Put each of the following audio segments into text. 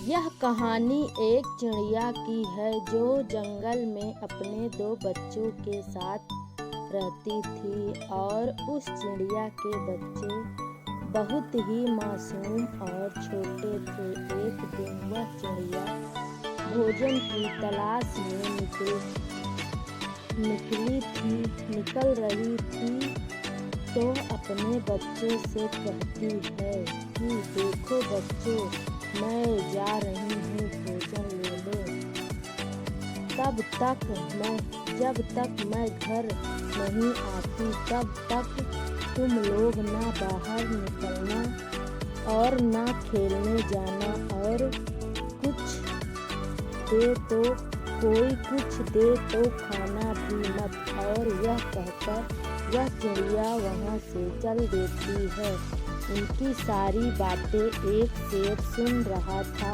यह कहानी एक चिड़िया की है जो जंगल में अपने 2 बच्चों के साथ रहती थी और उस चिड़िया के बच्चे बहुत ही मासूम और छोटे थे। एक दिन वह चिड़िया भोजन की तलाश में निकल रही थी तो अपने बच्चों से कहती है कि देखो बच्चों, मैं जा रही हूँ भोजन ले लो। जब तक मैं घर नहीं आती तब तक तुम लोग ना बाहर निकलना और ना खेलने जाना, और कोई कुछ दे तो खाना भी मत। और यह कहकर वह चिड़िया वहाँ से चल देती है। उनकी सारी बातें एक शेर सुन रहा था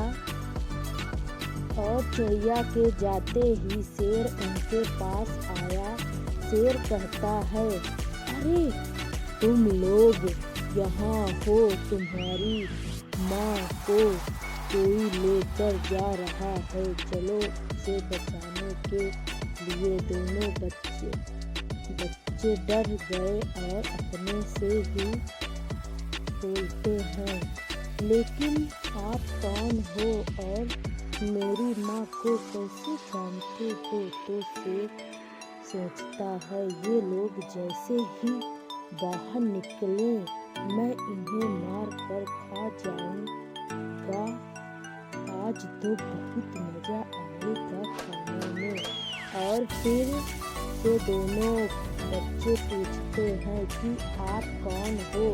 और चिड़िया के जाते ही शेर उनके पास आया। शेर कहता है, अरे तुम लोग यहाँ हो, तुम्हारी माँ को कोई लेकर जा रहा है, चलो उसे बचाने के लिए। दोनों बच्चे डर गए और अपने से ही बोलते हैं, लेकिन आप कौन हो और मेरी माँ को कैसे जानते हो? तो शेर सोचता है, ये लोग जैसे ही बाहर निकले मैं इन्हें मार कर खा जाऊंगा। आज तो बहुत मजा आएगा खाने में। और फिर से दोनों बच्चे पूछते हैं कि आप कौन हो?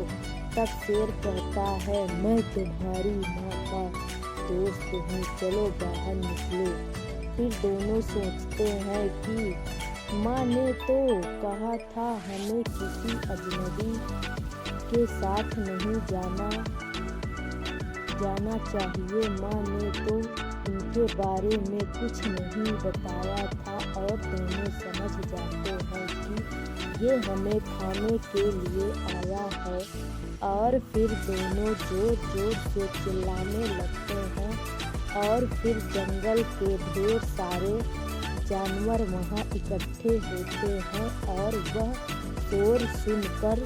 तब शेर कहता है, मैं तुम्हारी माँ का दोस्त हूँ, चलो बाहर निकलो। फिर दोनों सोचते हैं कि माँ ने तो कहा था हमें किसी अजनबी के साथ नहीं जाना चाहिए। माँ ने तो इनके बारे में कुछ नहीं बताया था। और दोनों समझ जाते हैं कि ये हमें खाने के लिए आया है। और फिर दोनों जोर जोर से चिल्लाने लगते हैं और फिर जंगल के ढेर सारे जानवर वहाँ इकट्ठे होते हैं। और वह शोर सुनकर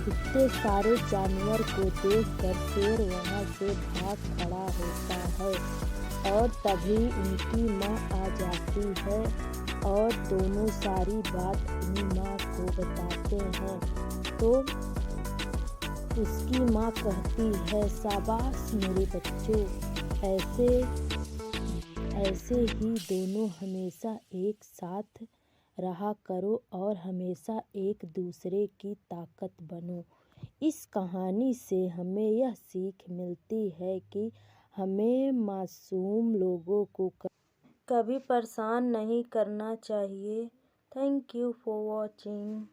इतने सारे जानवर को देखकर शेर वहाँ से भाग खड़ा होता है। और तभी उनकी माँ आ जाती है और दोनों सारी बात अपनी माँ को बताते हैं। तो उसकी माँ कहती है, शाबाश मेरे बच्चों, ऐसे ही दोनों हमेशा एक साथ रहा करो और हमेशा एक दूसरे की ताकत बनो। इस कहानी से हमें यह सीख मिलती है कि हमें मासूम लोगों को कभी परेशान नहीं करना चाहिए। Thank you for watching.